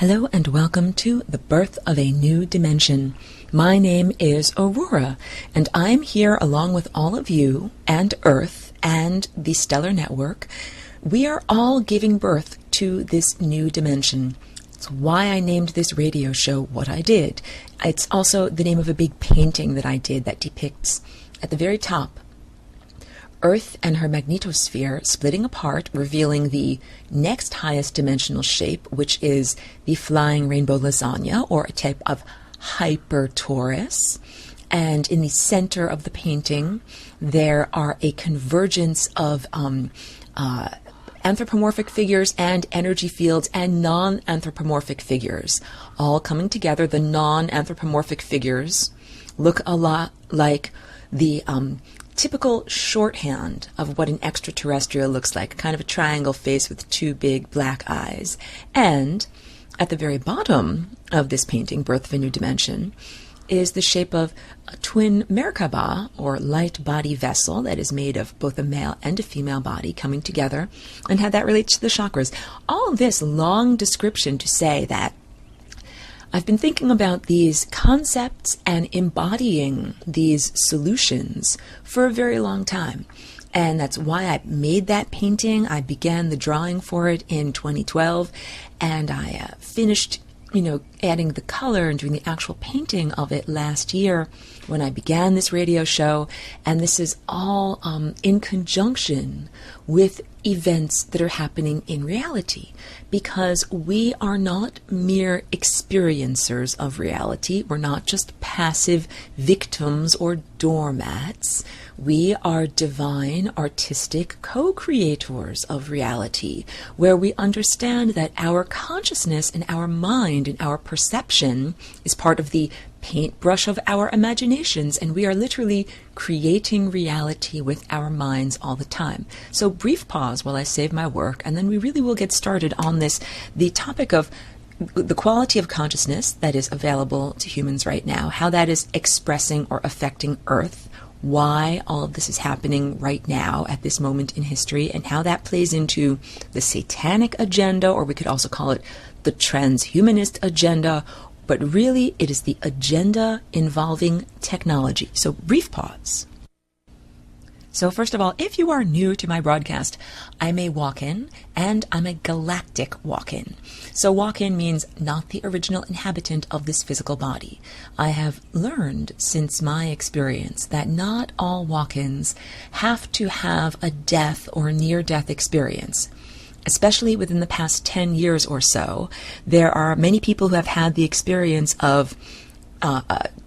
Hello and welcome to The Birth of a New Dimension. My name is Aurora, and I'm here along with all of you and Earth and the Stellar Network. We are all giving birth to this new dimension. It's why I named this radio show what I did. It's also the name of a big painting that I did that depicts, at the very top, Earth and her magnetosphere splitting apart, revealing the next highest dimensional shape, which is the Flying Rainbow Lasagne, or a type of hypertorus. And in the center of the painting, there are a convergence of anthropomorphic figures and energy fields and non-anthropomorphic figures, all coming together. The non-anthropomorphic figures look a lot like the typical shorthand of what an extraterrestrial looks like, kind of a triangle face with two big black eyes. And at the very bottom of this painting, Birth of a New Dimension, is the shape of a twin Merkaba, or light body vessel, that is made of both a male and a female body coming together, and how that relates to the chakras. All of this long description to say that I've been thinking about these concepts and embodying these solutions for a very long time. And that's why I made that painting. I began the drawing for it in 2012, and I finished, adding the color and doing the actual painting of it last year when I began this radio show. And this is all in conjunction with events that are happening in reality, because we are not mere experiencers of reality. We're not just passive victims or doormats. We are divine, artistic co-creators of reality, where we understand that our consciousness and our mind and our perception is part of the paintbrush of our imaginations, and we are literally creating reality with our minds all the time. So brief pause while I save my work, and then we really will get started on this, the topic of the quality of consciousness that is available to humans right now, how that is expressing or affecting Earth, why all of this is happening right now at this moment in history, and how that plays into the satanic agenda, or we could also call it the transhumanist agenda. But really, it is the agenda involving technology. So, brief pause. So, first of all, if you are new to my broadcast, I'm a walk-in, and I'm a galactic walk-in. So, walk-in means not the original inhabitant of this physical body. I have learned since my experience that not all walk-ins have to have a death or near-death experience. Especially within the past 10 years or so, there are many people who have had the experience of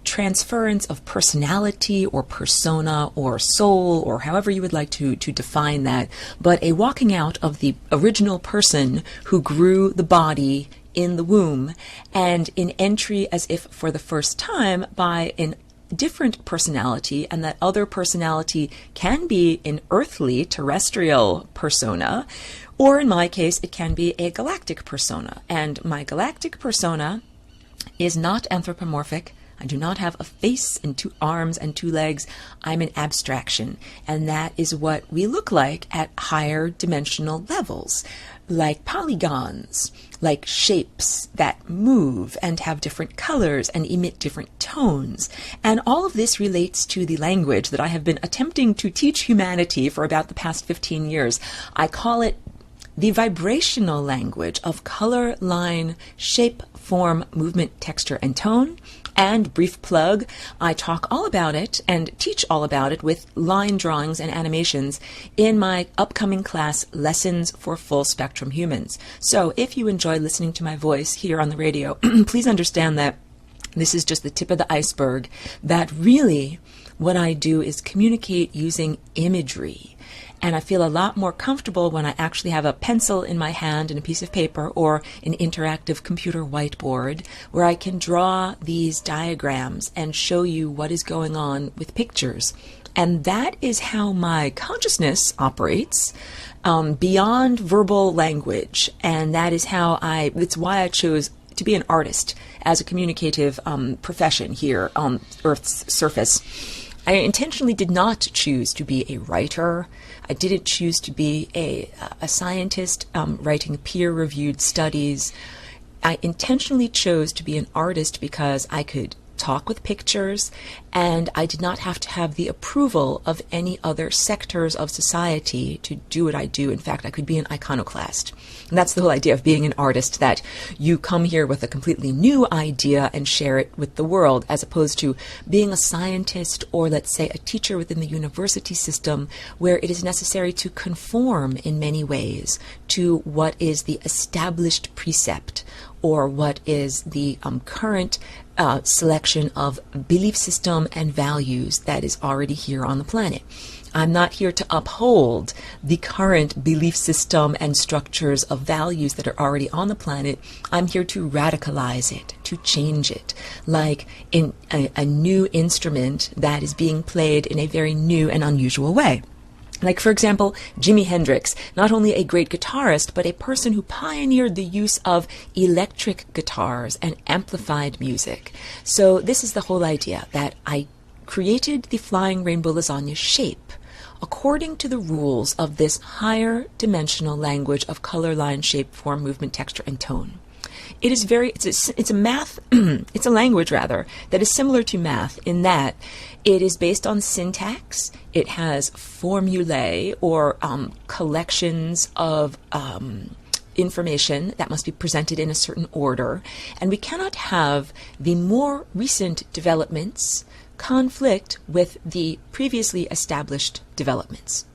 transference of personality or persona or soul, or however you would like to define that, but a walking out of the original person who grew the body in the womb, and an entry as if for the first time by an different personality, and that other personality can be an earthly, terrestrial persona, or in my case, it can be a galactic persona. And my galactic persona is not anthropomorphic. I do not have a face and two arms and two legs. I'm an abstraction. And that is what we look like at higher dimensional levels, like polygons, like shapes that move and have different colors and emit different tones. And all of this relates to the language that I have been attempting to teach humanity for about the past 15 years. I call it the vibrational language of color, line, shape, form, movement, texture, and tone. And brief plug, I talk all about it and teach all about it with line drawings and animations in my upcoming class, Lessons for Full Spectrum Humans. So if you enjoy listening to my voice here on the radio, please understand that this is just the tip of the iceberg, that really what I do is communicate using imagery. And I feel a lot more comfortable when I actually have a pencil in my hand and a piece of paper, or an interactive computer whiteboard, where I can draw these diagrams and show you what is going on with pictures. And that is how my consciousness operates beyond verbal language. And that is how it's why I chose to be an artist as a communicative profession here on Earth's surface. I intentionally did not choose to be a writer. I didn't choose to be a scientist writing peer-reviewed studies. I intentionally chose to be an artist because I could talk with pictures, and I did not have to have the approval of any other sectors of society to do what I do. In fact, I could be an iconoclast. And that's the whole idea of being an artist, that you come here with a completely new idea and share it with the world, as opposed to being a scientist or, let's say, a teacher within the university system, where it is necessary to conform in many ways to what is the established precept or what is the current selection of belief system and values that is already here on the planet. I'm not here to uphold the current belief system and structures of values that are already on the planet. I'm here to radicalize it, to change it, like in a new instrument that is being played in a very new and unusual way. Like, for example, Jimi Hendrix, not only a great guitarist, but a person who pioneered the use of electric guitars and amplified music. So this is the whole idea, that I created the Flying Rainbow Lasagne shape according to the rules of this higher dimensional language of color, line, shape, form, movement, texture, and tone. It is it's a math, it's a language rather, that is similar to math in that it is based on syntax. It has formulae or collections of information that must be presented in a certain order. And we cannot have the more recent developments conflict with the previously established developments.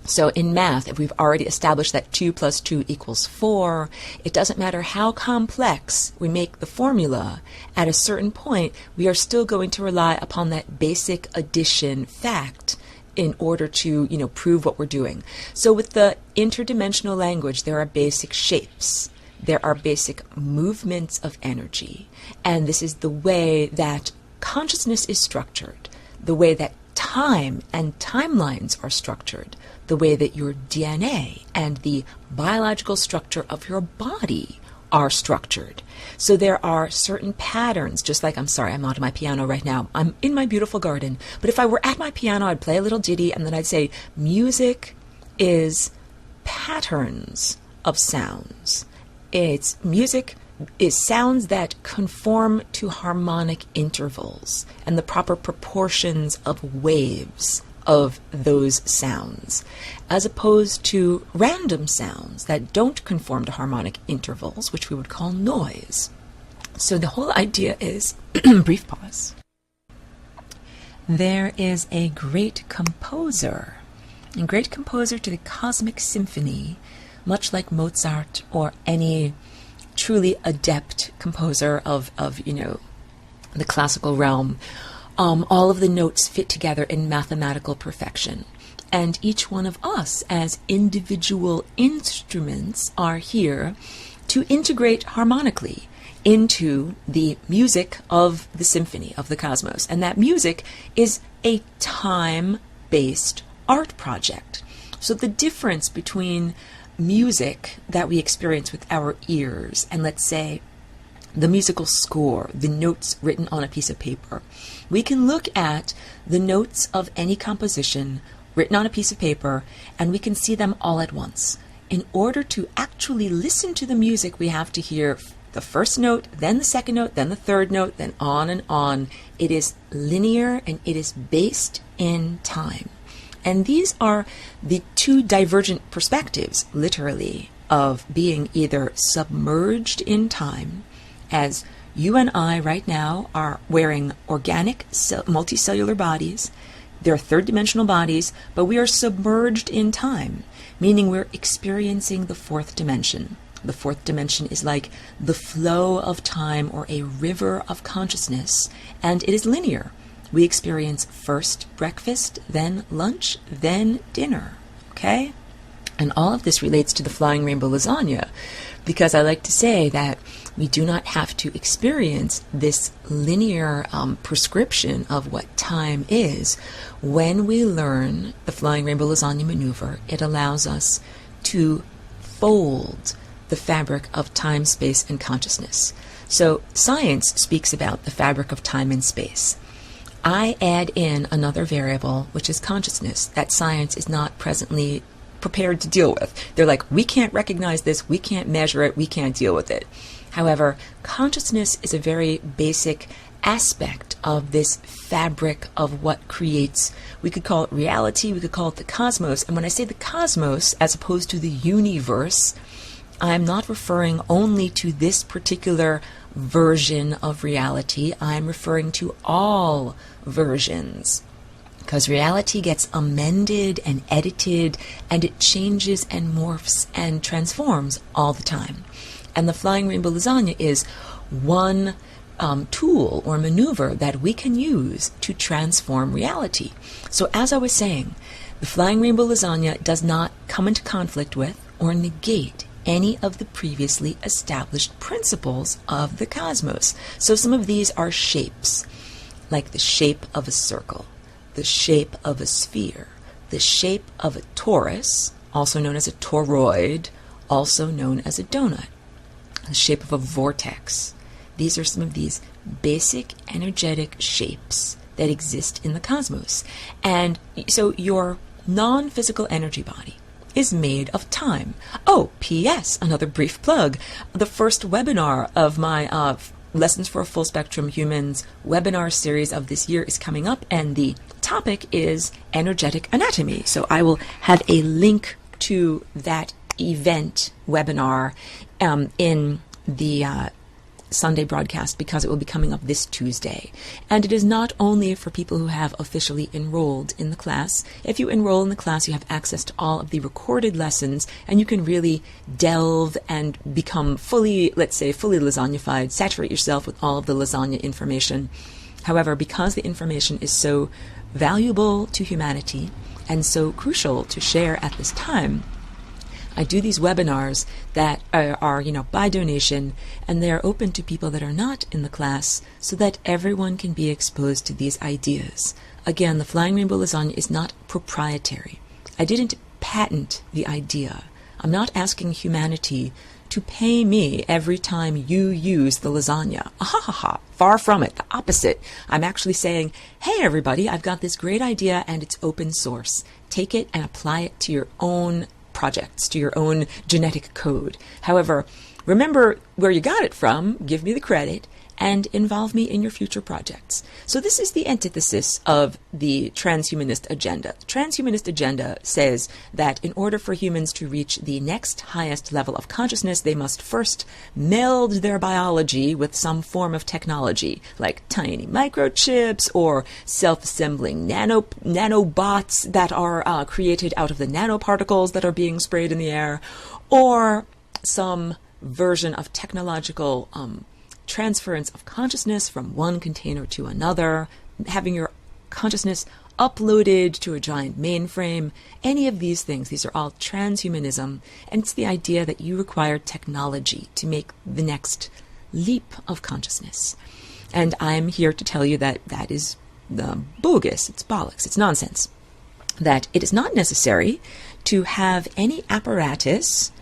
So in math, if we've already established that 2 plus 2 equals 4, it doesn't matter how complex we make the formula, at a certain point, we are still going to rely upon that basic addition fact in order to, prove what we're doing. So with the interdimensional language, there are basic shapes. There are basic movements of energy. And this is the way that consciousness is structured, the way that time and timelines are structured, the way that your DNA and the biological structure of your body are structured. So there are certain patterns, just like, I'm not at my piano right now. I'm in my beautiful garden. But if I were at my piano, I'd play a little ditty and then I'd say, music is patterns of sounds. Music is sounds that conform to harmonic intervals and the proper proportions of waves of those sounds, as opposed to random sounds that don't conform to harmonic intervals, which we would call noise. So the whole idea is, brief pause. There is a great composer to the cosmic symphony, much like Mozart or any truly adept composer of the classical realm. All of the notes fit together in mathematical perfection. And each one of us as individual instruments are here to integrate harmonically into the music of the symphony of the cosmos. And that music is a time-based art project. So the difference between music that we experience with our ears and, let's say, the musical score, the notes written on a piece of paper. We can look at the notes of any composition written on a piece of paper and we can see them all at once. In order to actually listen to the music, we have to hear the first note, then the second note, then the third note, then on and on. It is linear and it is based in time. And these are the two divergent perspectives, literally, of being either submerged in time, as you and I right now are wearing organic multicellular bodies. They're third-dimensional bodies, but we are submerged in time, meaning we're experiencing the fourth dimension. The fourth dimension is like the flow of time or a river of consciousness, and it is linear. We experience first breakfast, then lunch, then dinner, okay? And all of this relates to the Flying Rainbow Lasagne, because I like to say that we do not have to experience this linear prescription of what time is. When we learn the Flying Rainbow Lasagne maneuver, it allows us to fold the fabric of time, space, and consciousness. So science speaks about the fabric of time and space. I add in another variable, which is consciousness, that science is not presently prepared to deal with. They're like, we can't recognize this, we can't measure it, we can't deal with it. However, consciousness is a very basic aspect of this fabric of what creates, we could call it reality, we could call it the cosmos. And when I say the cosmos as opposed to the universe, I'm not referring only to this particular version of reality. I'm referring to all versions. Because reality gets amended and edited, and it changes and morphs and transforms all the time. And the Flying Rainbow Lasagne is one tool or maneuver that we can use to transform reality. So as I was saying, the Flying Rainbow Lasagne does not come into conflict with or negate any of the previously established principles of the cosmos. So some of these are shapes, like the shape of a circle, the shape of a sphere, the shape of a torus, also known as a toroid, also known as a donut, the shape of a vortex. These are some of these basic energetic shapes that exist in the cosmos. And so your non-physical energy body is made of time. Oh, P.S., another brief plug. The first webinar of my Lessons for a Full Spectrum Humans webinar series of this year is coming up, and the topic is energetic anatomy. So I will have a link to that event webinar in the Sunday broadcast, because it will be coming up this Tuesday. And it is not only for people who have officially enrolled in the class. If you enroll in the class, you have access to all of the recorded lessons, and you can really delve and become fully, let's say, fully lasagnified, saturate yourself with all of the lasagna information. However, because the information is so valuable to humanity and so crucial to share at this time, I do these webinars that are by donation, and they are open to people that are not in the class, so that everyone can be exposed to these ideas. Again, the Flying Rainbow Lasagne is not proprietary. I didn't patent the idea. I'm not asking humanity to pay me every time you use the lasagna. Ha. Far from it. The opposite. I'm actually saying, hey everybody, I've got this great idea and it's open source. Take it and apply it to your own projects, to your own genetic code. However, remember where you got it from, give me the credit, and involve me in your future projects. So this is the antithesis of the transhumanist agenda. The transhumanist agenda says that in order for humans to reach the next highest level of consciousness, they must first meld their biology with some form of technology, like tiny microchips or self-assembling nanobots that are created out of the nanoparticles that are being sprayed in the air, or some version of technological transference of consciousness from one container to another, having your consciousness uploaded to a giant mainframe. Any of these things, these are all transhumanism, and it's the idea that you require technology to make the next leap of consciousness. And I'm here to tell you that that is bogus, it's bollocks, it's nonsense. That it is not necessary to have any apparatus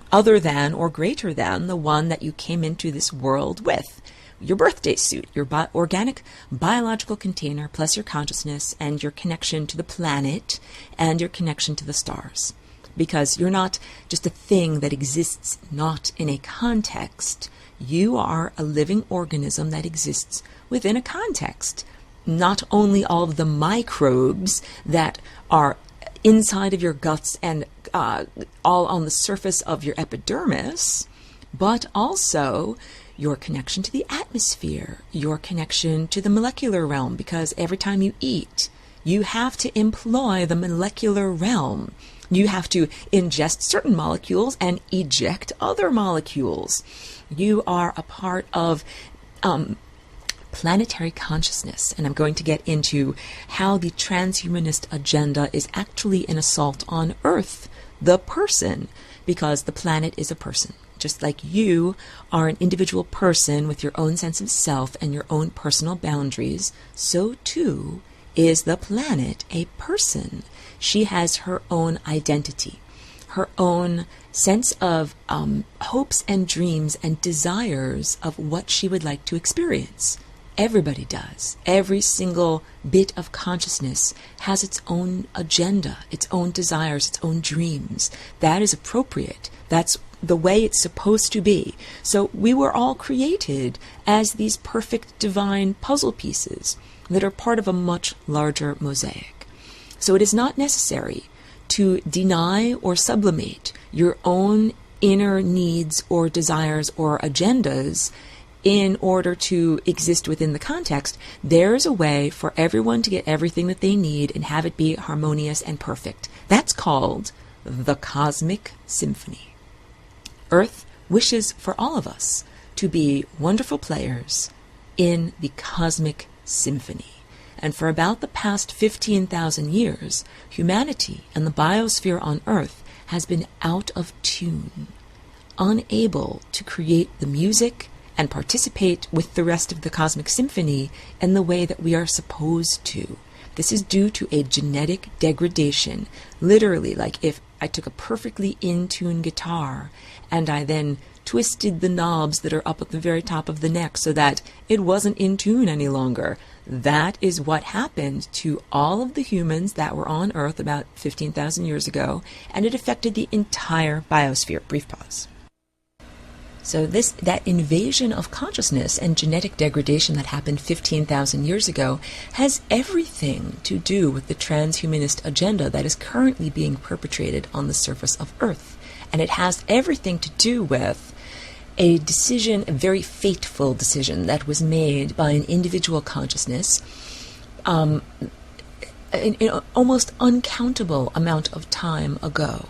other than or greater than the one that you came into this world with. Your birthday suit, your organic biological container, plus your consciousness and your connection to the planet and your connection to the stars. Because you're not just a thing that exists not in a context. You are a living organism that exists within a context. Not only all of the microbes that are inside of your guts and all on the surface of your epidermis, but also your connection to the atmosphere, your connection to the molecular realm, because every time you eat, you have to employ the molecular realm. You have to ingest certain molecules and eject other molecules. You are a part of planetary consciousness, and I'm going to get into how the transhumanist agenda is actually an assault on Earth, the person, because the planet is a person. Just like you are an individual person with your own sense of self and your own personal boundaries, so too is the planet a person. She has her own identity, her own sense of hopes and dreams and desires of what she would like to experience. Everybody does. Every single bit of consciousness has its own agenda, its own desires, its own dreams. That is appropriate. That's the way it's supposed to be. So we were all created as these perfect divine puzzle pieces that are part of a much larger mosaic. So it is not necessary to deny or sublimate your own inner needs or desires or agendas in order to exist within the context. There's a way for everyone to get everything that they need and have it be harmonious and perfect. That's called the cosmic symphony. Earth wishes for all of us to be wonderful players in the cosmic symphony. And for about the past 15,000 years, humanity and the biosphere on Earth has been out of tune, unable to create the music and participate with the rest of the cosmic symphony in the way that we are supposed to. This is due to a genetic degradation. Literally, like if I took a perfectly in-tune guitar and I then twisted the knobs that are up at the very top of the neck so that it wasn't in tune any longer. That is what happened to all of the humans that were on Earth about 15,000 years ago, and it affected the entire biosphere. Brief pause. So that invasion of consciousness and genetic degradation that happened 15,000 years ago has everything to do with the transhumanist agenda that is currently being perpetrated on the surface of Earth. And it has everything to do with a decision, a very fateful decision that was made by an individual consciousness, an almost uncountable amount of time ago,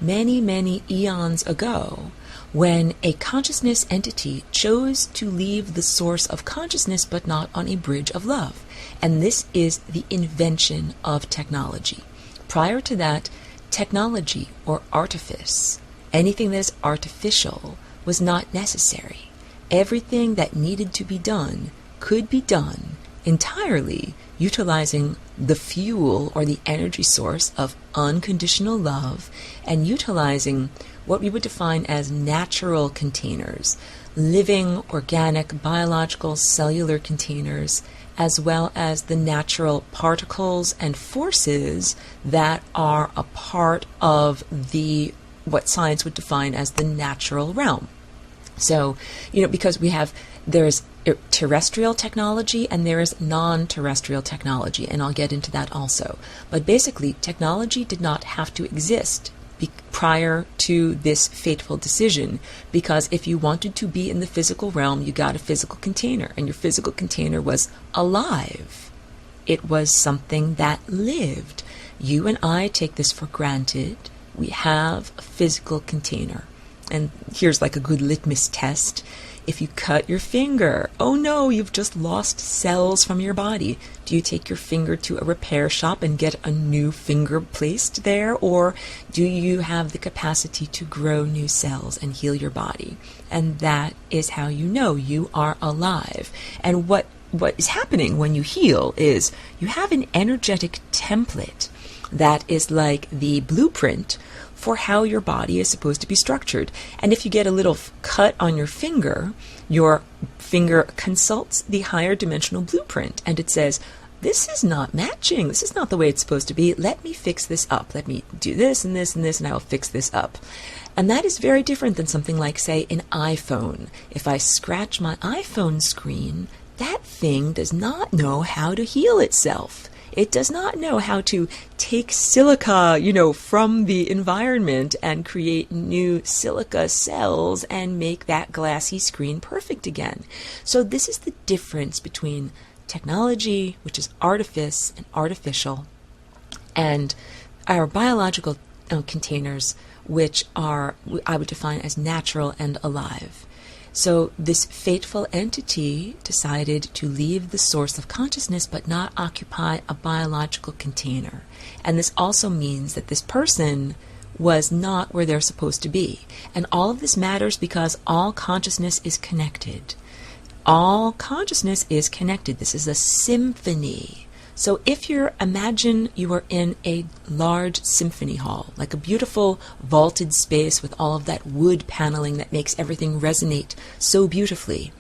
many, many eons ago, when a consciousness entity chose to leave the source of consciousness but not on a bridge of love. And this is the invention of technology. Prior to that, technology or artifice, anything that is artificial, was not necessary. Everything that needed to be done could be done entirely utilizing the fuel or the energy source of unconditional love and utilizing what we would define as natural containers, living, organic, biological, cellular containers, as well as the natural particles and forces that are a part of what science would define as the natural realm. So, because there's terrestrial technology and there is non-terrestrial technology, and I'll get into that also. But basically, technology did not have to exist prior to this fateful decision, because if you wanted to be in the physical realm, you got a physical container, and your physical container was alive. It was something that lived. You and I take this for granted. We have a physical container. And here's like a good litmus test. If you cut your finger, oh no, you've just lost cells from your body. Do you take your finger to a repair shop and get a new finger placed there? Or do you have the capacity to grow new cells and heal your body? And that is how you know you are alive. And what is happening when you heal is you have an energetic template that is like the blueprint for how your body is supposed to be structured. And if you get a little cut on your finger consults the higher dimensional blueprint, and it says, this is not matching. This is not the way it's supposed to be. Let me fix this up. Let me do this and this and this, and I will fix this up. And that is very different than something like, say, an iPhone. If I scratch my iPhone screen, that thing does not know how to heal itself. It does not know how to take silica, from the environment and create new silica cells and make that glassy screen perfect again. So this is the difference between technology, which is artifice and artificial, and our biological containers, which are, I would define as natural and alive. So this fateful entity decided to leave the source of consciousness but not occupy a biological container. And this also means that this person was not where they're supposed to be. And all of this matters because all consciousness is connected. All consciousness is connected. This is a symphony. So imagine you are in a large symphony hall, like a beautiful vaulted space with all of that wood paneling that makes everything resonate so beautifully.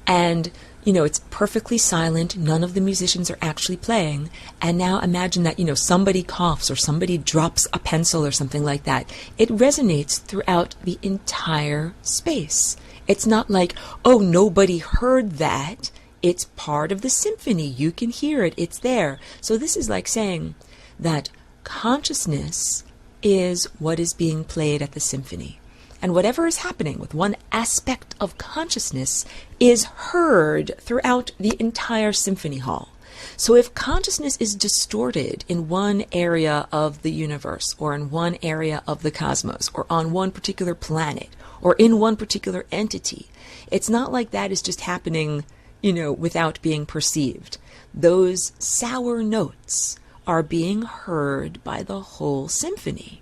And it's perfectly silent. None of the musicians are actually playing. And now imagine that, somebody coughs or somebody drops a pencil or something like that. It resonates throughout the entire space. It's not like, oh, nobody heard that. It's part of the symphony. You can hear it. It's there. So this is like saying that consciousness is what is being played at the symphony. And whatever is happening with one aspect of consciousness is heard throughout the entire symphony hall. So if consciousness is distorted in one area of the universe, or in one area of the cosmos, or on one particular planet, or in one particular entity, it's not like that is just happening, without being perceived. Those sour notes are being heard by the whole symphony.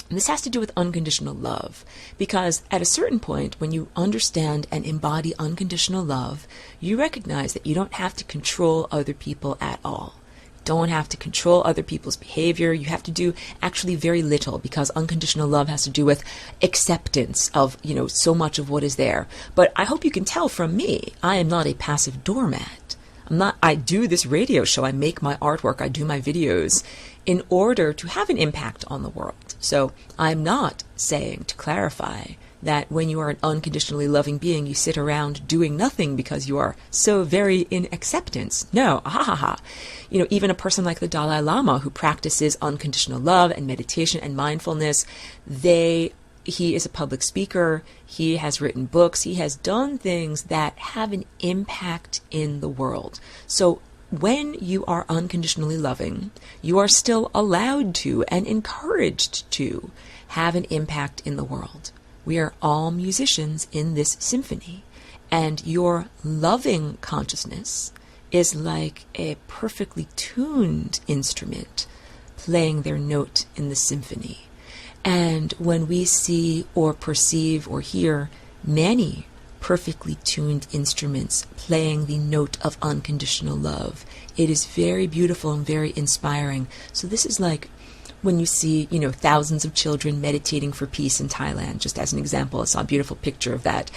And this has to do with unconditional love, because at a certain point, when you understand and embody unconditional love, you recognize that you don't have to control other people at all. You don't have to control other people's behavior. You have to do actually very little, because unconditional love has to do with acceptance of, so much of what is there. But I hope you can tell from me, I am not a passive doormat. I do this radio show, I make my artwork, I do my videos in order to have an impact on the world. So I'm not saying, to clarify, that when you are an unconditionally loving being, you sit around doing nothing because you are so very in acceptance. No, even a person like the Dalai Lama, who practices unconditional love and meditation and mindfulness, he is a public speaker, he has written books, he has done things that have an impact in the world. So when you are unconditionally loving, you are still allowed to and encouraged to have an impact in the world. We are all musicians in this symphony, and your loving consciousness is like a perfectly tuned instrument playing their note in the symphony. And when we see or perceive or hear many perfectly tuned instruments playing the note of unconditional love, it is very beautiful and very inspiring. So this is like when you see, thousands of children meditating for peace in Thailand, just as an example. I saw a beautiful picture of that.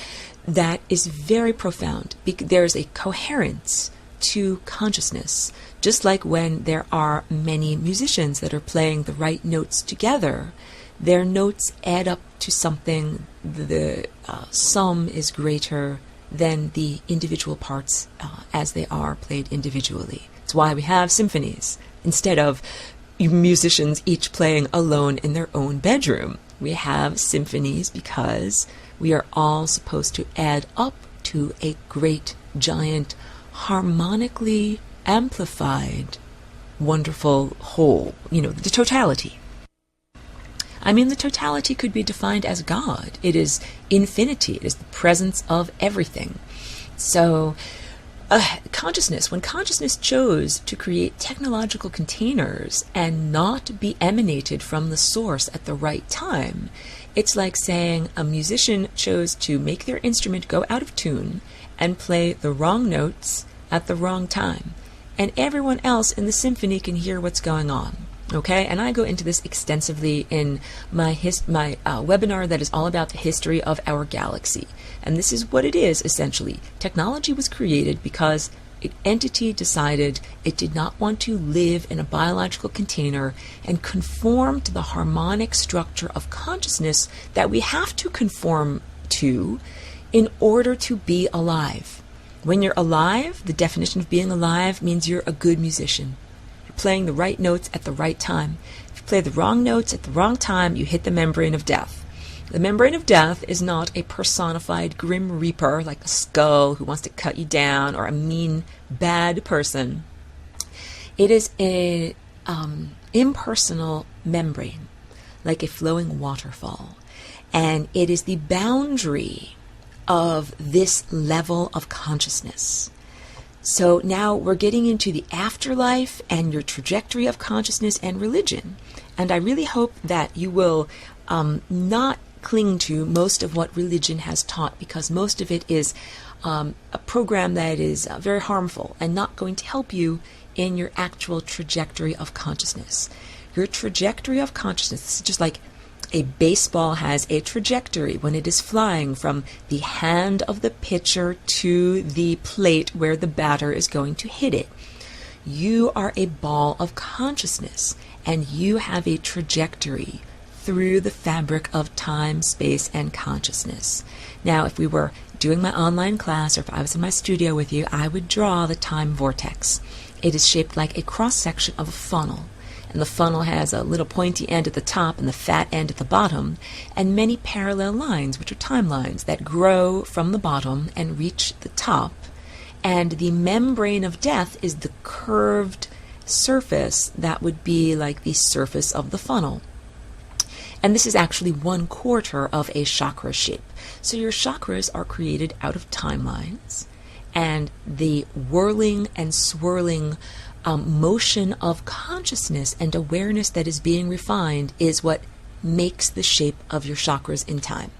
That is very profound. There's a coherence to consciousness, just like when there are many musicians that are playing the right notes together. Their notes add up to something. The sum is greater than the individual parts as they are played individually. It's why we have symphonies instead of musicians each playing alone in their own bedroom. We have symphonies because we are all supposed to add up to a great, giant, harmonically amplified, wonderful whole, the totality. The totality could be defined as God. It is infinity. It is the presence of everything. So consciousness, when consciousness chose to create technological containers and not be emanated from the source at the right time, it's like saying a musician chose to make their instrument go out of tune and play the wrong notes at the wrong time. And everyone else in the symphony can hear what's going on. Okay, and I go into this extensively in my webinar that is all about the history of our galaxy. And this is what it is, essentially. Technology was created because an entity decided it did not want to live in a biological container and conform to the harmonic structure of consciousness that we have to conform to in order to be alive. When you're alive, the definition of being alive means you're a good musician. Playing the right notes at the right time. If you play the wrong notes at the wrong time, you hit the membrane of death. The membrane of death is not a personified grim reaper like a skull who wants to cut you down, or a mean, bad person. It is a impersonal membrane, like a flowing waterfall. And it is the boundary of this level of consciousness. So now we're getting into the afterlife and your trajectory of consciousness and religion. And I really hope that you will not cling to most of what religion has taught, because most of it is a program that is very harmful and not going to help you in your actual trajectory of consciousness. Your trajectory of consciousness is just like a baseball has a trajectory when it is flying from the hand of the pitcher to the plate where the batter is going to hit it. You are a ball of consciousness, and you have a trajectory through the fabric of time, space, and consciousness. Now, if we were doing my online class, or if I was in my studio with you, I would draw the time vortex. It is shaped like a cross-section of a funnel, and the funnel has a little pointy end at the top and the fat end at the bottom, and many parallel lines, which are timelines, that grow from the bottom and reach the top. And the membrane of death is the curved surface that would be like the surface of the funnel. And this is actually 1/4 of a chakra shape. So your chakras are created out of timelines, and the whirling and swirling motion of consciousness and awareness that is being refined is what makes the shape of your chakras in time.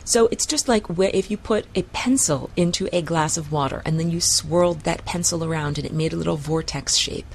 So it's just like if you put a pencil into a glass of water and then you swirled that pencil around and it made a little vortex shape.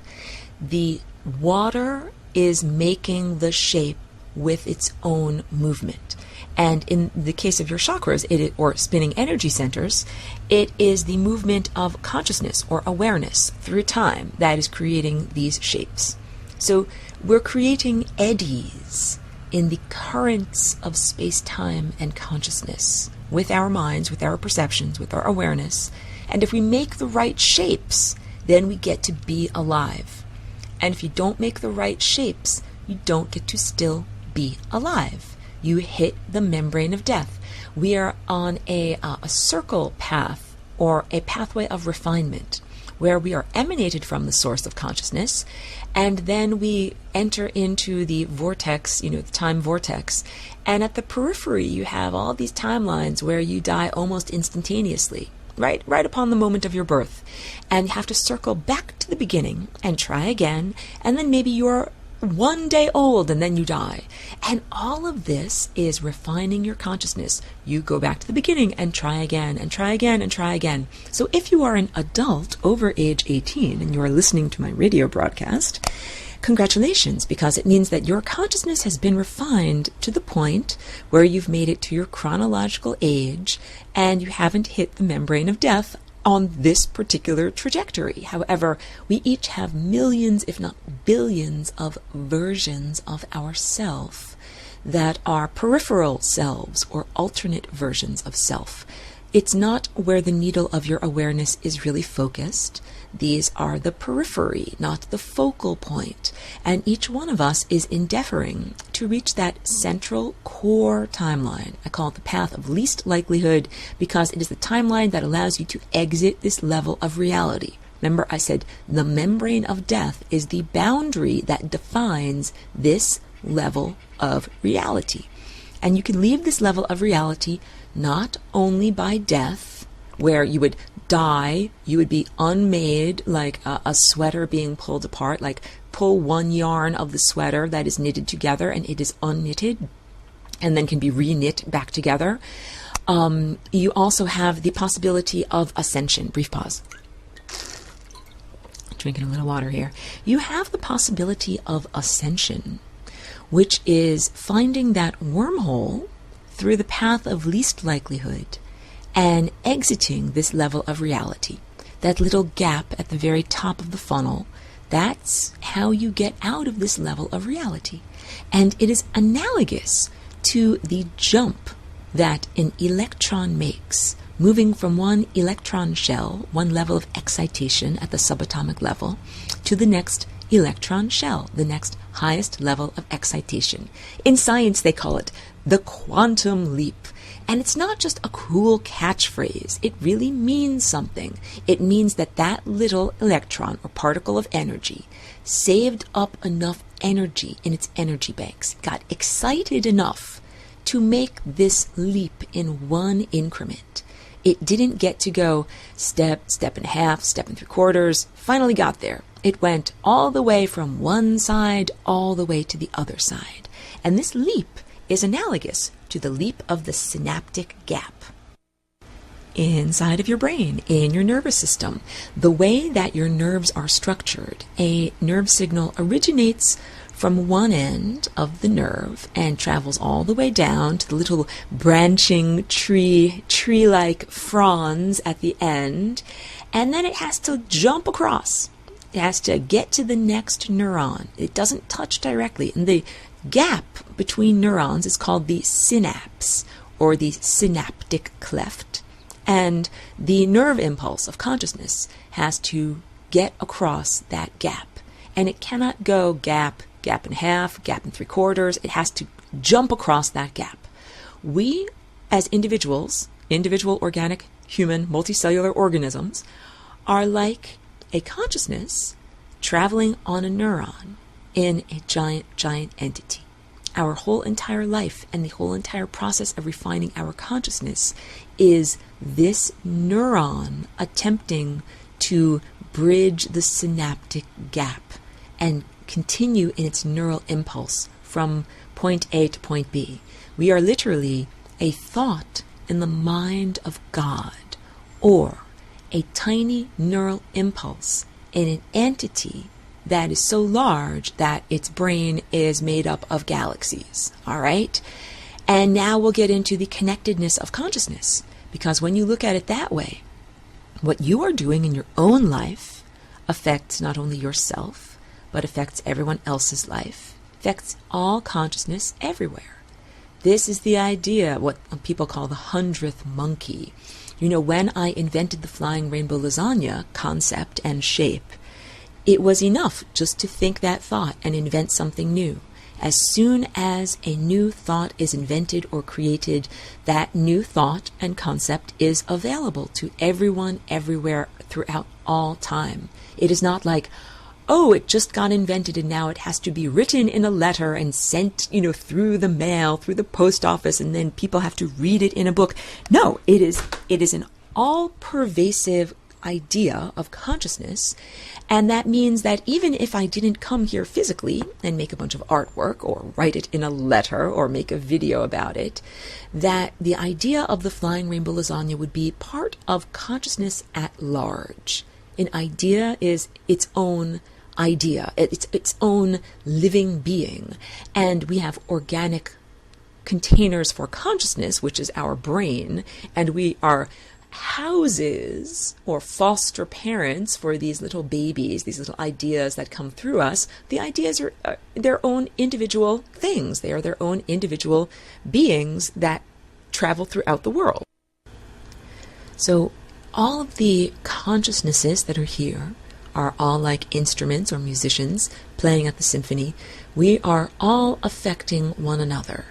The water is making the shape with its own movement. And in the case of your chakras, or spinning energy centers, it is the movement of consciousness or awareness through time that is creating these shapes. So we're creating eddies in the currents of space, time, and consciousness with our minds, with our perceptions, with our awareness. And if we make the right shapes, then we get to be alive. And if you don't make the right shapes, you don't get to still be alive. You hit the membrane of death. We are on a circle path, or a pathway of refinement, where we are emanated from the source of consciousness, and then we enter into the vortex, the time vortex. And at the periphery, you have all these timelines where you die almost instantaneously, right upon the moment of your birth. And you have to circle back to the beginning and try again, and then maybe you're 1 day old and then you die. And all of this is refining your consciousness. You go back to the beginning and try again and try again and try again. So if you are an adult over age 18 and you are listening to my radio broadcast, congratulations, because it means that your consciousness has been refined to the point where you've made it to your chronological age and you haven't hit the membrane of death on this particular trajectory. However, we each have millions, if not billions, of versions of ourself that are peripheral selves or alternate versions of self. It's not where the needle of your awareness is really focused. These are the periphery, not the focal point. And each one of us is endeavoring to reach that central core timeline. I call it the path of least likelihood because it is the timeline that allows you to exit this level of reality. Remember, I said the membrane of death is the boundary that defines this level of reality. And you can leave this level of reality not only by death, where you would die, you would be unmade, like a sweater being pulled apart, like pull one yarn of the sweater that is knitted together and it is unknitted and then can be re-knit back together. You also have the possibility of ascension. Brief pause. Drinking a little water here. You have the possibility of ascension, which is finding that wormhole through the path of least likelihood and exiting this level of reality. That little gap at the very top of the funnel, that's how you get out of this level of reality. And it is analogous to the jump that an electron makes, moving from one electron shell, one level of excitation at the subatomic level, to the next electron shell, the next highest level of excitation. In science, they call it the quantum leap. And it's not just a cool catchphrase. It really means something. It means that that little electron or particle of energy saved up enough energy in its energy banks, got excited enough to make this leap in one increment. It didn't get to go step, step and a half, step and 3/4, finally got there. It went all the way from one side all the way to the other side. And this leap is analogous to the leap of the synaptic gap inside of your brain, in your nervous system. The way that your nerves are structured, a nerve signal originates from one end of the nerve and travels all the way down to the little branching tree-like fronds at the end, and then it has to jump across. It has to get to the next neuron. It doesn't touch directly, and the gap between neurons is called the synapse, or the synaptic cleft, and the nerve impulse of consciousness has to get across that gap. And it cannot go gap, gap and a half, gap and 3/4. It has to jump across that gap. We, as individuals, individual organic, human, multicellular organisms, are like a consciousness traveling on a neuron in a giant, giant entity. Our whole entire life and the whole entire process of refining our consciousness is this neuron attempting to bridge the synaptic gap and continue in its neural impulse from point A to point B. We are literally a thought in the mind of God, or a tiny neural impulse in an entity that is so large that its brain is made up of galaxies. All right? And now we'll get into the connectedness of consciousness, because when you look at it that way, what you are doing in your own life affects not only yourself, but affects everyone else's life, affects all consciousness everywhere. This is the idea, what people call the 100th monkey. You know, when I invented the Flying Rainbow Lasagne concept and shape, it was enough just to think that thought and invent something new. As soon as a new thought is invented or created, that new thought and concept is available to everyone, everywhere, throughout all time. It is not like, oh, it just got invented and now it has to be written in a letter and sent, through the mail, through the post office, and then people have to read it in a book. No, it is an all-pervasive idea of consciousness, and that means that even if I didn't come here physically and make a bunch of artwork or write it in a letter or make a video about it, that the idea of the Flying Rainbow Lasagne would be part of consciousness at large. An idea is its own idea, it's its own living being, and we have organic containers for consciousness, which is our brain, and we are houses or foster parents for these little babies, these little ideas that come through us. The ideas are their own individual things. They are their own individual beings that travel throughout the world. So all of the consciousnesses that are here are all like instruments or musicians playing at the symphony. We are all affecting one another.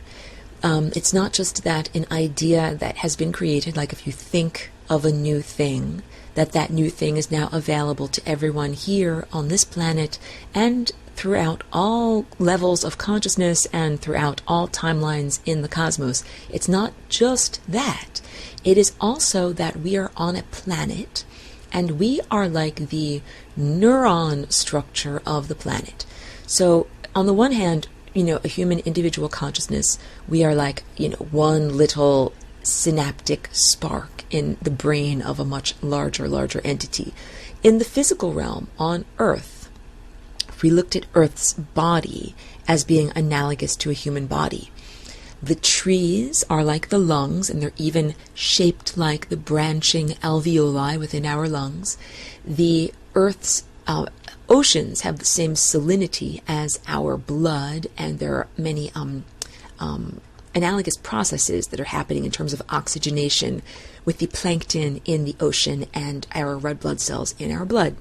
It's not just that an idea that has been created, like if you think of a new thing, that new thing is now available to everyone here on this planet and throughout all levels of consciousness and throughout all timelines in the cosmos. It's not just that. It is also that we are on a planet and we are like the neuron structure of the planet. So on the one hand, a human individual consciousness, we are like, one little synaptic spark in the brain of a much larger entity. In the physical realm, on Earth, if we looked at Earth's body as being analogous to a human body, the trees are like the lungs, and they're even shaped like the branching alveoli within our lungs. The Earth's oceans have the same salinity as our blood, and there are many analogous processes that are happening in terms of oxygenation with the plankton in the ocean and our red blood cells in our blood.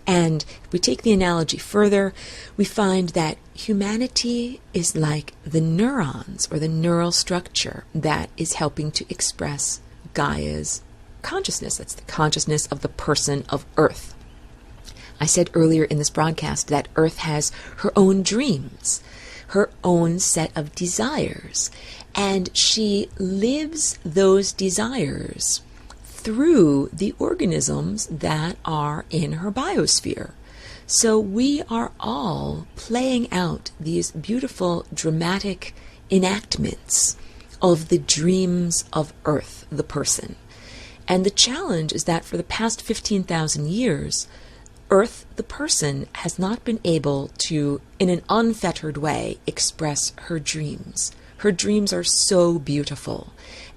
And if we take the analogy further, we find that humanity is like the neurons or the neural structure that is helping to express Gaia's consciousness. That's the consciousness of the person of Earth. I said earlier in this broadcast that Earth has her own dreams, her own set of desires, and she lives those desires through the organisms that are in her biosphere. So we are all playing out these beautiful, dramatic enactments of the dreams of Earth, the person. And the challenge is that for the past 15,000 years, Earth, the person, has not been able to, in an unfettered way, express her dreams. Her dreams are so beautiful.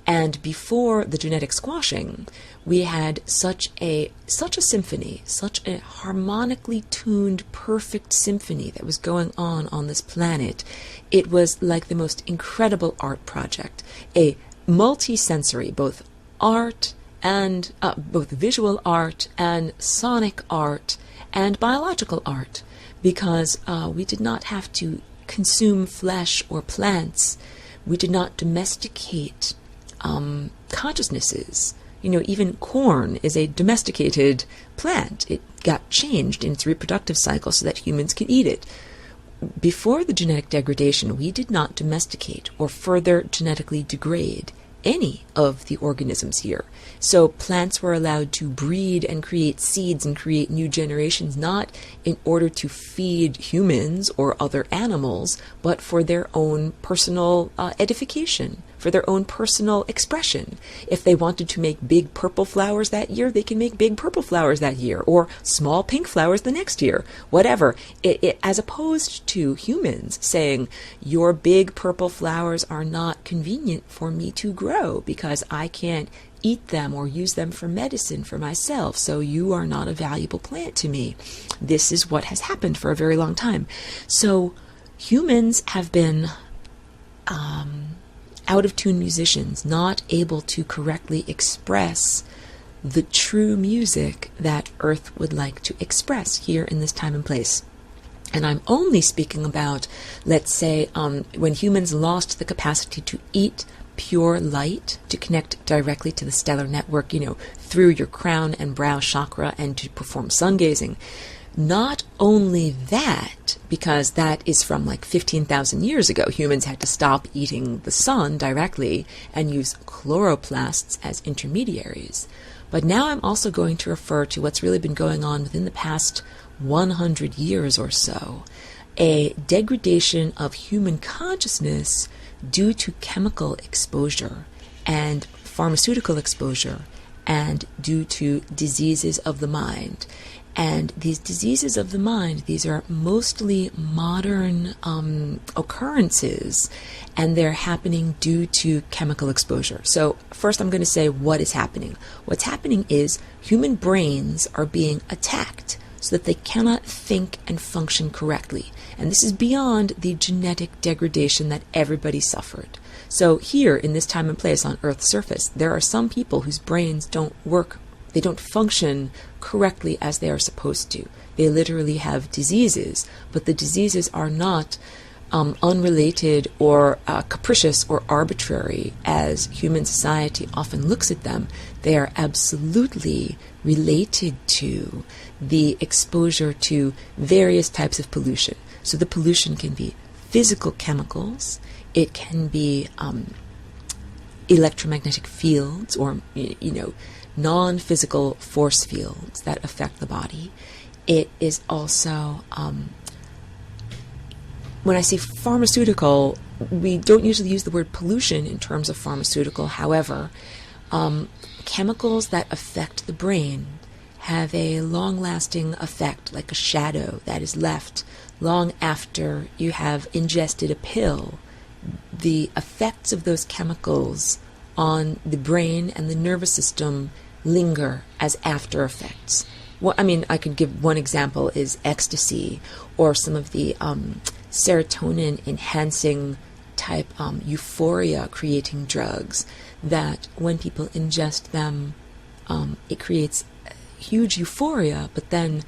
And before the genetic squashing, we had such a symphony, such a harmonically tuned, perfect symphony that was going on this planet. It was like the most incredible art project, a multi-sensory, both art and both visual art and sonic art and biological art, because we did not have to consume flesh or plants. We did not domesticate consciousnesses. Even corn is a domesticated plant. It got changed in its reproductive cycle so that humans could eat it. Before the genetic degradation, we did not domesticate or further genetically degrade any of the organisms here. So plants were allowed to breed and create seeds and create new generations, not in order to feed humans or other animals, but for their own personal edification, for their own personal expression. If they wanted to make big purple flowers that year, they can make big purple flowers that year, or small pink flowers the next year, whatever. As opposed to humans saying, your big purple flowers are not convenient for me to grow because I can't eat them or use them for medicine for myself, so you are not a valuable plant to me. This is what has happened for a very long time. So humans have been out-of-tune musicians, not able to correctly express the true music that Earth would like to express here in this time and place. And I'm only speaking about, let's say, when humans lost the capacity to eat pure light, to connect directly to the stellar network, through your crown and brow chakra, and to perform sun gazing. Not only that, because that is from like 15,000 years ago, humans had to stop eating the sun directly and use chloroplasts as intermediaries. But now I'm also going to refer to what's really been going on within the past 100 years or so, a degradation of human consciousness due to chemical exposure and pharmaceutical exposure, and due to diseases of the mind. And these diseases of the mind, these are mostly modern occurrences, and they're happening due to chemical exposure. So first I'm going to say what is happening. What's happening is human brains are being attacked so that they cannot think and function correctly. And this is beyond the genetic degradation that everybody suffered. So here, in this time and place on Earth's surface, there are some people whose brains don't work, they don't function correctly as they are supposed to. They literally have diseases, but the diseases are not unrelated or capricious or arbitrary as human society often looks at them. They are absolutely related to the exposure to various types of pollution. So the pollution can be physical chemicals, it can be electromagnetic fields, or non-physical force fields that affect the body. It is also, when I say pharmaceutical, we don't usually use the word pollution in terms of pharmaceutical. However, chemicals that affect the brain have a long-lasting effect, like a shadow that is left long after you have ingested a pill. The effects of those chemicals on the brain and the nervous system linger as after effects. Well, I could give one example is ecstasy, or some of the serotonin-enhancing type euphoria-creating drugs that when people ingest them, it creates huge euphoria, but then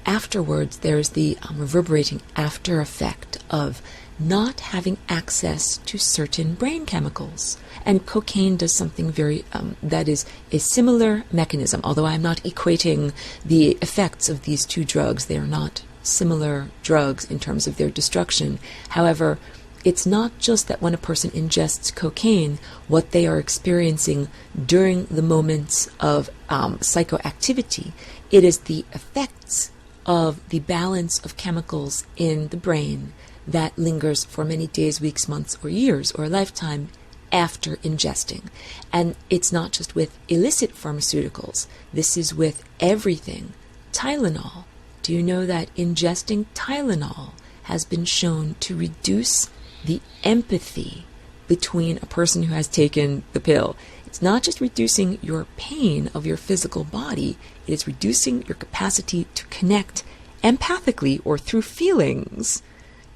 afterwards there's the reverberating after effect of not having access to certain brain chemicals. And cocaine does something very, that is a similar mechanism, although I'm not equating the effects of these two drugs. They are not similar drugs in terms of their destruction. However, it's not just that when a person ingests cocaine, what they are experiencing during the moments of psychoactivity. It is the effects of the balance of chemicals in the brain that lingers for many days, weeks, months, or years, or a lifetime after ingesting. And it's not just with illicit pharmaceuticals. This is with everything. Tylenol, Do you know that ingesting Tylenol has been shown to reduce the empathy between a person who has taken the pill? It's not just reducing your pain of your physical body, it is reducing your capacity to connect empathically or through feelings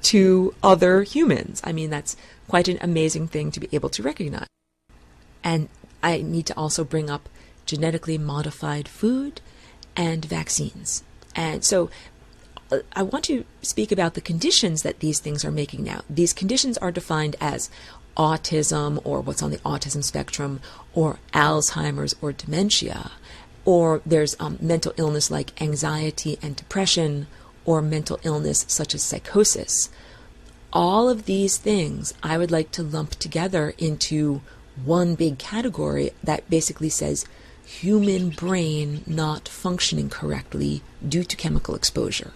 to other humans. I mean, that's quite an amazing thing to be able to recognize. And I need to also bring up genetically modified food and vaccines. And so I want to speak about the conditions that these things are making now. These conditions are defined as autism, or what's on the autism spectrum, or Alzheimer's or dementia, or there's mental illness like anxiety and depression, or mental illness such as psychosis. All of these things I would like to lump together into one big category that basically says human brain not functioning correctly due to chemical exposure.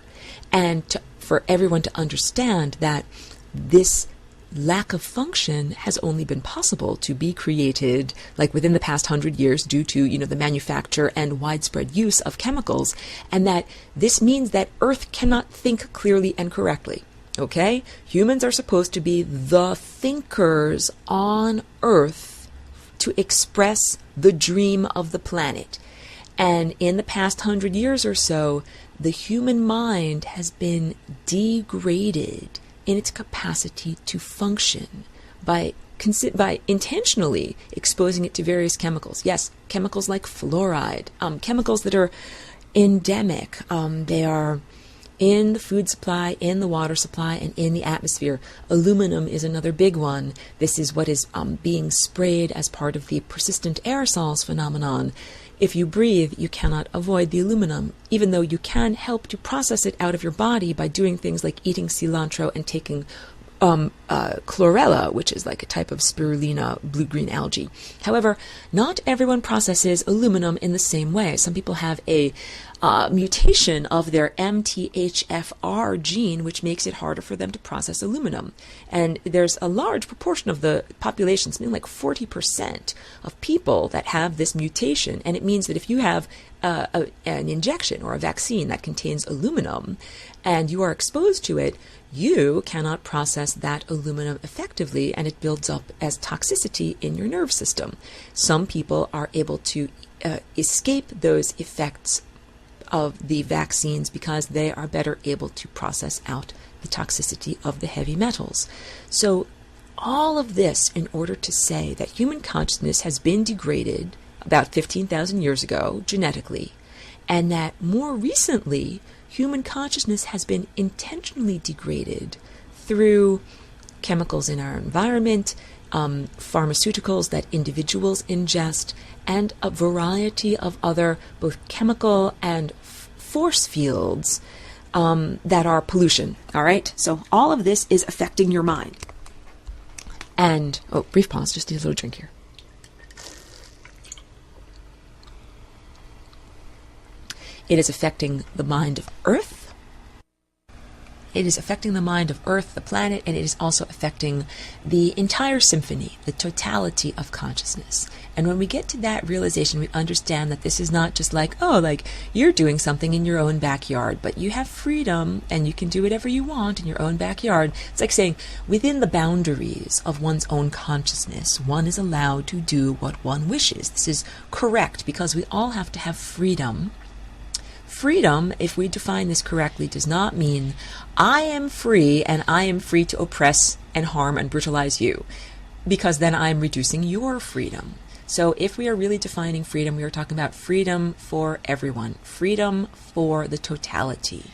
And for everyone to understand that this lack of function has only been possible to be created like within the past 100 years due to, the manufacture and widespread use of chemicals, and that this means that Earth cannot think clearly and correctly. Okay? Humans are supposed to be the thinkers on Earth to express the dream of the planet. And in the past 100 years or so, the human mind has been degraded in its capacity to function by intentionally exposing it to various chemicals. Yes, chemicals like fluoride, chemicals that are endemic. They are in the food supply, in the water supply, and in the atmosphere. Aluminum is another big one. This is what is being sprayed as part of the persistent aerosols phenomenon. If you breathe, you cannot avoid the aluminum, even though you can help to process it out of your body by doing things like eating cilantro and taking chlorella, which is like a type of spirulina blue-green algae. However, not everyone processes aluminum in the same way. Some people have a mutation of their MTHFR gene, which makes it harder for them to process aluminum. And there's a large proportion of the population, something like 40% of people that have this mutation. And it means that if you have an injection or a vaccine that contains aluminum and you are exposed to it, you cannot process that aluminum effectively, and it builds up as toxicity in your nerve system. Some people are able to escape those effects of the vaccines because they are better able to process out the toxicity of the heavy metals. So all of this in order to say that human consciousness has been degraded about 15,000 years ago genetically, and that more recently human consciousness has been intentionally degraded through chemicals in our environment, pharmaceuticals that individuals ingest, and a variety of other both chemical and force fields that are pollution. All right? So all of this is affecting your mind. And, brief pause, just need a little drink here. It is affecting the mind of Earth. It is affecting the mind of Earth, the planet, and it is also affecting the entire symphony, the totality of consciousness. And when we get to that realization, we understand that this is not just like you're doing something in your own backyard, but you have freedom and you can do whatever you want in your own backyard. It's like saying within the boundaries of one's own consciousness, one is allowed to do what one wishes. This is correct because we all have to have freedom. Freedom, if we define this correctly, does not mean I am free and I am free to oppress and harm and brutalize you, because then I'm reducing your freedom. So if we are really defining freedom, we are talking about freedom for everyone, freedom for the totality.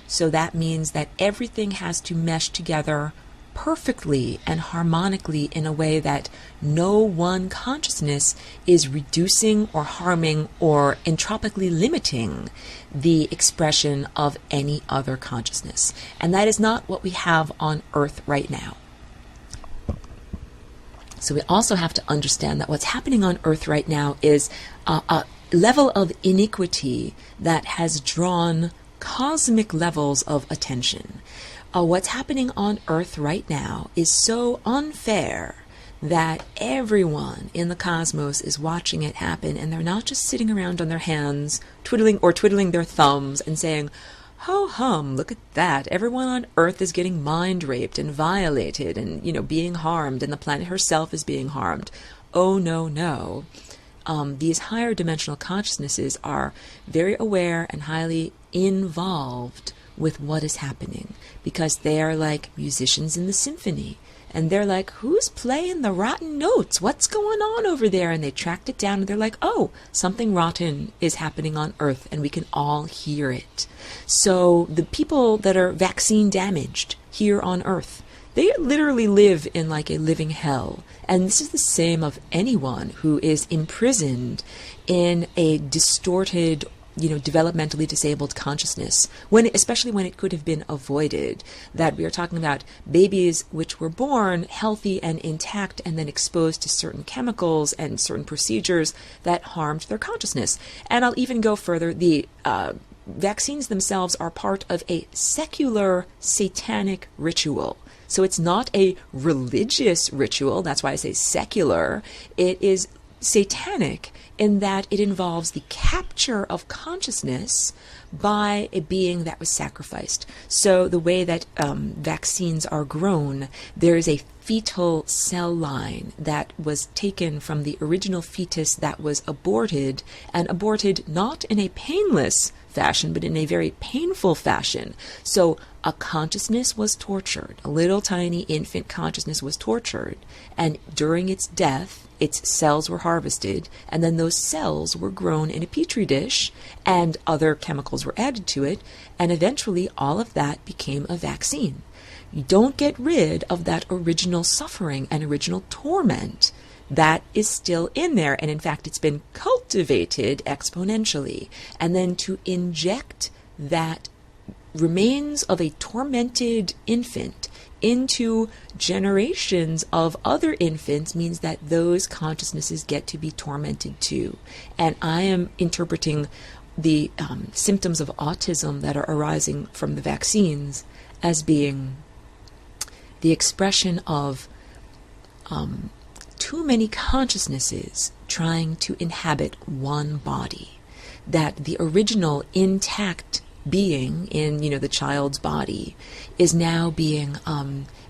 So that means that everything has to mesh together perfectly and harmonically in a way that no one consciousness is reducing or harming or entropically limiting the expression of any other consciousness. And that is not what we have on Earth right now. So we also have to understand that what's happening on Earth right now is a level of iniquity that has drawn cosmic levels of attention. What's happening on Earth right now is so unfair that everyone in the cosmos is watching it happen, and they're not just sitting around on their hands twiddling their thumbs and saying, Ho hum, look at that. Everyone on Earth is getting mind raped and violated and, being harmed, and the planet herself is being harmed. Oh, no, no. These higher dimensional consciousnesses are very aware and highly involved with what is happening, because they are like musicians in the symphony. And they're like, who's playing the rotten notes? What's going on over there? And they tracked it down and they're like, oh, something rotten is happening on Earth and we can all hear it. So the people that are vaccine damaged here on Earth, they literally live in like a living hell. And this is the same of anyone who is imprisoned in a distorted, developmentally disabled consciousness, especially when it could have been avoided. That we are talking about babies which were born healthy and intact and then exposed to certain chemicals and certain procedures that harmed their consciousness. And I'll even go further. The vaccines themselves are part of a secular satanic ritual. So it's not a religious ritual. That's why I say secular. It is satanic in that it involves the capture of consciousness by a being that was sacrificed. So the way that vaccines are grown, there is a fetal cell line that was taken from the original fetus that was aborted, and aborted not in a painless fashion, but in a very painful fashion. So a consciousness was tortured. A little tiny infant consciousness was tortured, and during its death, its cells were harvested, and then those cells were grown in a petri dish, and other chemicals were added to it, and eventually all of that became a vaccine. You don't get rid of that original suffering and original torment. That is still in there, and in fact it's been cultivated exponentially. And then to inject that remains of a tormented infant into generations of other infants means that those consciousnesses get to be tormented too. And I am interpreting the symptoms of autism that are arising from the vaccines as being the expression of too many consciousnesses trying to inhabit one body. That the original intact being in, the child's body is now being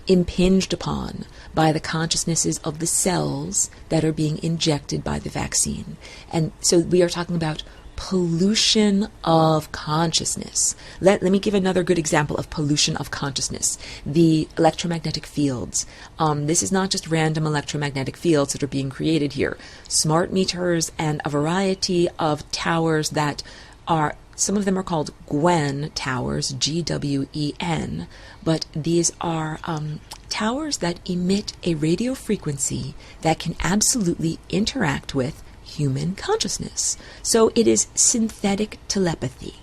impinged upon by the consciousnesses of the cells that are being injected by the vaccine. And so we are talking about pollution of consciousness. Let me give another good example of pollution of consciousness. The electromagnetic fields. This is not just random electromagnetic fields that are being created here. Smart meters and a variety of towers that are, some of them are called Gwen towers, Gwen, but these are towers that emit a radio frequency that can absolutely interact with human consciousness. So it is synthetic telepathy.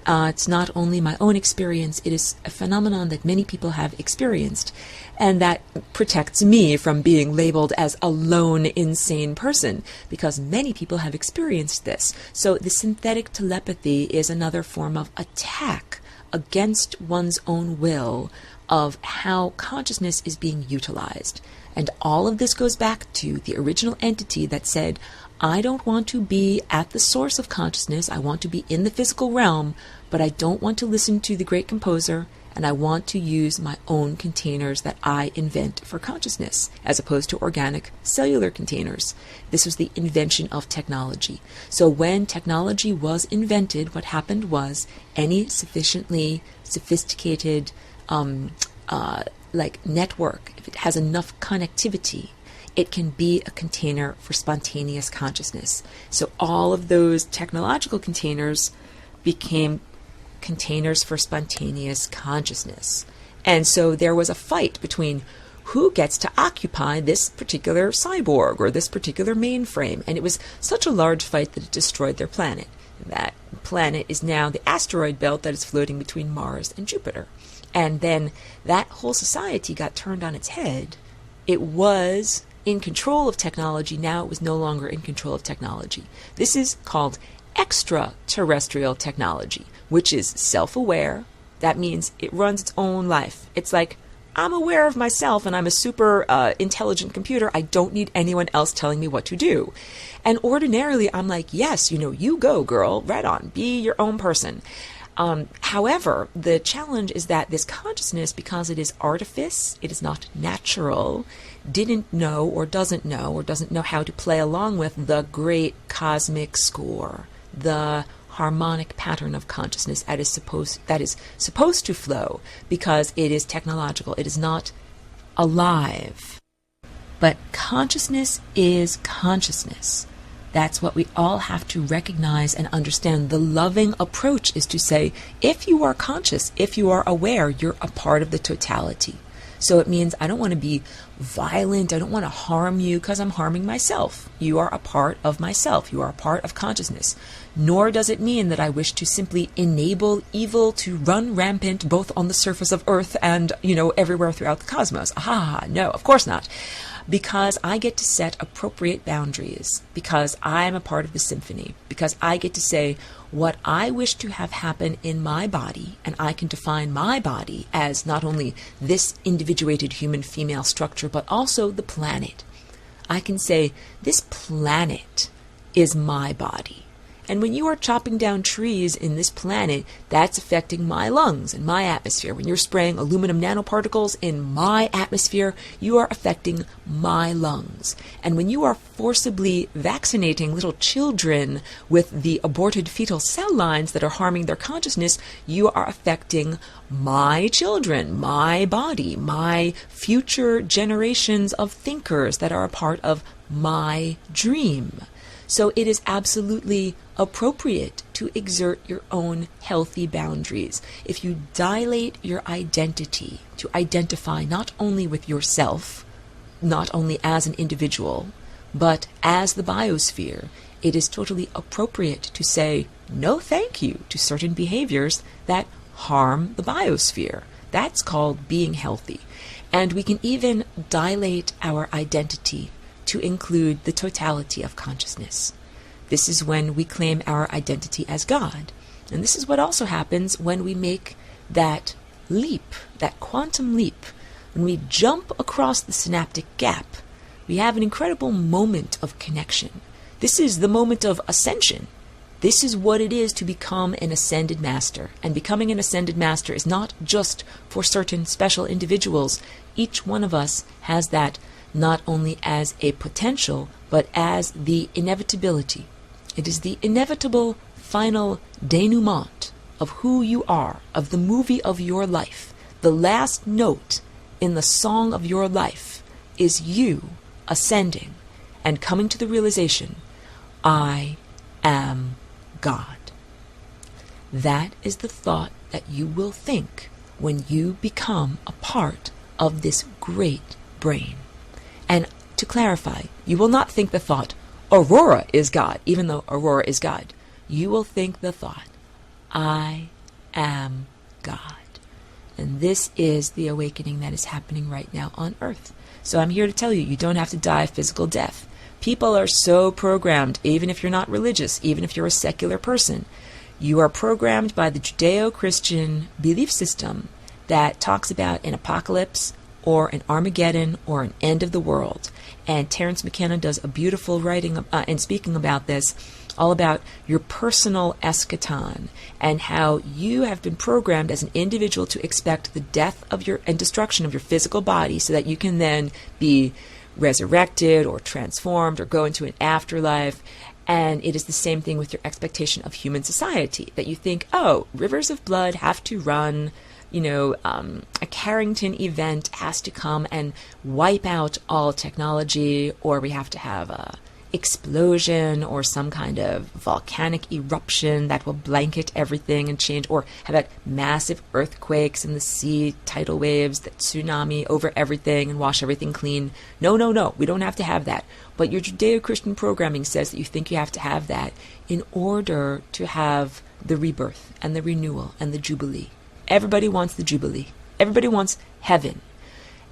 It's not only my own experience, it is a phenomenon that many people have experienced, and that protects me from being labeled as a lone insane person, because many people have experienced this. So the synthetic telepathy is another form of attack against one's own will of how consciousness is being utilized. And all of this goes back to the original entity that said, I don't want to be at the source of consciousness. I want to be in the physical realm, but I don't want to listen to the great composer, and I want to use my own containers that I invent for consciousness, as opposed to organic cellular containers. This was the invention of technology. So when technology was invented, what happened was any sufficiently sophisticated network, if it has enough connectivity, it can be a container for spontaneous consciousness. So all of those technological containers became containers for spontaneous consciousness. And so there was a fight between who gets to occupy this particular cyborg or this particular mainframe. And it was such a large fight that it destroyed their planet. That planet is now the asteroid belt that is floating between Mars and Jupiter. And then that whole society got turned on its head. It was in control of technology. Now it was no longer in control of technology. This is called extraterrestrial technology, which is self-aware. That means it runs its own life. It's like, I'm aware of myself and I'm a super intelligent computer. I don't need anyone else telling me what to do. And ordinarily I'm like, yes, you go, girl, right on, be your own person. However, the challenge is that this consciousness, because it is artifice, it is not natural, didn't know or doesn't know how to play along with the great cosmic score, the harmonic pattern of consciousness that is supposed to flow, because it is technological. It is not alive. But consciousness is consciousness. That's what we all have to recognize and understand. The loving approach is to say, if you are conscious, if you are aware, you're a part of the totality. So it means I don't want to be violent. I don't want to harm you because I'm harming myself. You are a part of myself. You are a part of consciousness. Nor does it mean that I wish to simply enable evil to run rampant both on the surface of Earth and, everywhere throughout the cosmos. No, of course not. Because I get to set appropriate boundaries, because I'm a part of the symphony, because I get to say what I wish to have happen in my body, and I can define my body as not only this individuated human female structure, but also the planet. I can say, this planet is my body. And when you are chopping down trees in this planet, that's affecting my lungs and my atmosphere. When you're spraying aluminum nanoparticles in my atmosphere, you are affecting my lungs. And when you are forcibly vaccinating little children with the aborted fetal cell lines that are harming their consciousness, you are affecting my children, my body, my future generations of thinkers that are a part of my dream. So it is absolutely appropriate to exert your own healthy boundaries. If you dilate your identity to identify not only with yourself, not only as an individual, but as the biosphere, it is totally appropriate to say no thank you to certain behaviors that harm the biosphere. That's called being healthy. And we can even dilate our identity to include the totality of consciousness. This is when we claim our identity as God. And this is what also happens when we make that leap, that quantum leap. When we jump across the synaptic gap, we have an incredible moment of connection. This is the moment of ascension. This is what it is to become an ascended master. And becoming an ascended master is not just for certain special individuals. Each one of us has that not only as a potential, but as the inevitability. It is the inevitable final denouement of who you are, of the movie of your life. The last note in the song of your life is you ascending and coming to the realization, I am God. That is the thought that you will think when you become a part of this great brain. And to clarify, you will not think the thought, Aurora is God, even though Aurora is God. You will think the thought, I am God. And this is the awakening that is happening right now on Earth. So I'm here to tell you, you don't have to die a physical death. People are so programmed, even if you're not religious, even if you're a secular person. You are programmed by the Judeo-Christian belief system that talks about an apocalypse, or an Armageddon, or an end of the world. And Terence McKenna does a beautiful writing and speaking about this, all about your personal eschaton and how you have been programmed as an individual to expect the death of your and destruction of your physical body so that you can then be resurrected or transformed or go into an afterlife. And it is the same thing with your expectation of human society, that you think, oh, rivers of blood have to run, a Carrington event has to come and wipe out all technology, or we have to have a explosion or some kind of volcanic eruption that will blanket everything and change, or have that massive earthquakes in the sea, tidal waves, that tsunami over everything and wash everything clean. No, we don't have to have that. But your Judeo-Christian programming says that you think you have to have that in order to have the rebirth and the renewal and the jubilee. Everybody wants the jubilee. Everybody wants heaven.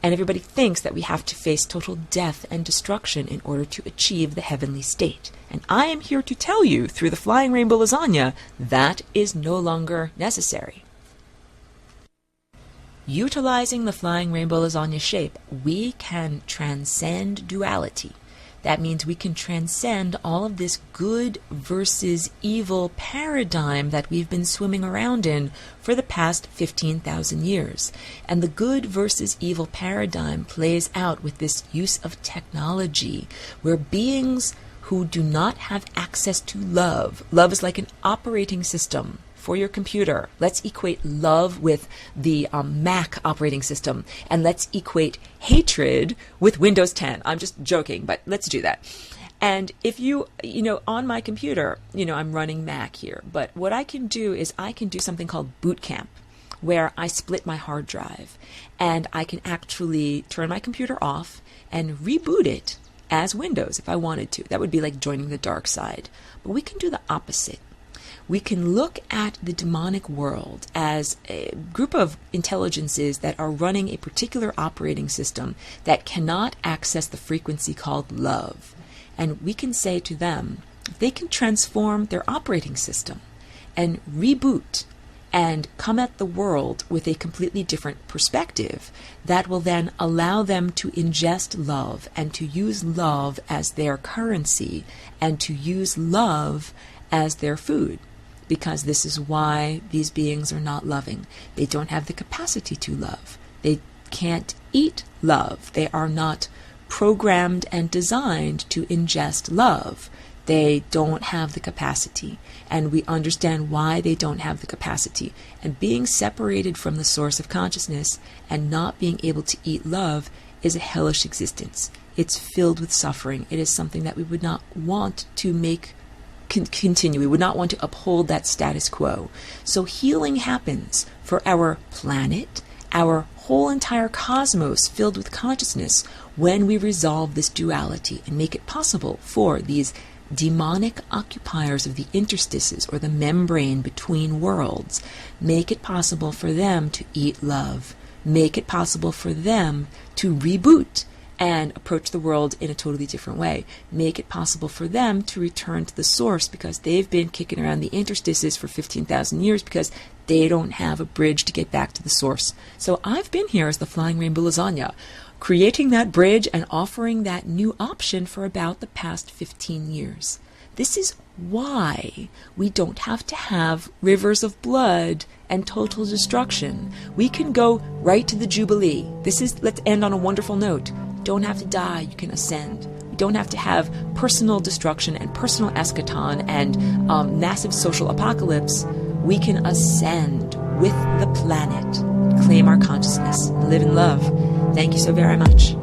And everybody thinks that we have to face total death and destruction in order to achieve the heavenly state. And I am here to tell you, through the Flying Rainbow Lasagne, that is no longer necessary. Utilizing the Flying Rainbow Lasagne shape, we can transcend duality. That means we can transcend all of this good versus evil paradigm that we've been swimming around in for the past 15,000 years. And the good versus evil paradigm plays out with this use of technology, where beings who do not have access to love is like an operating system for your computer. Let's equate love with the Mac operating system, and let's equate hatred with Windows 10. I'm just joking, but let's do that. And if on my computer, I'm running Mac here, but what I can do is I can do something called boot camp, where I split my hard drive, and I can actually turn my computer off and reboot it as Windows if I wanted to. That would be like joining the dark side. But we can do the opposite. We can look at the demonic world as a group of intelligences that are running a particular operating system that cannot access the frequency called love. And we can say to them, if they can transform their operating system and reboot and come at the world with a completely different perspective, that will then allow them to ingest love and to use love as their currency and to use love as their food. Because this is why these beings are not loving. They don't have the capacity to love. They can't eat love. They are not programmed and designed to ingest love. They don't have the capacity. And we understand why they don't have the capacity. And being separated from the source of consciousness and not being able to eat love is a hellish existence. It's filled with suffering. It is something that we would not want to make continue. We would not want to uphold that status quo. So healing happens for our planet, our whole entire cosmos filled with consciousness, when we resolve this duality and make it possible for these demonic occupiers of the interstices or the membrane between worlds, make it possible for them to eat love, make it possible for them to reboot and approach the world in a totally different way. Make it possible for them to return to the source, because they've been kicking around the interstices for 15,000 years because they don't have a bridge to get back to the source. So I've been here as the Flying Rainbow Lasagne, creating that bridge and offering that new option for about the past 15 years. This is why we don't have to have rivers of blood and total destruction. We can go right to the Jubilee. Let's end on a wonderful note. Don't have to die, you can ascend. You don't have to have personal destruction and personal eschaton and massive social apocalypse. We can ascend with the planet, claim our consciousness, live in love. Thank you so very much.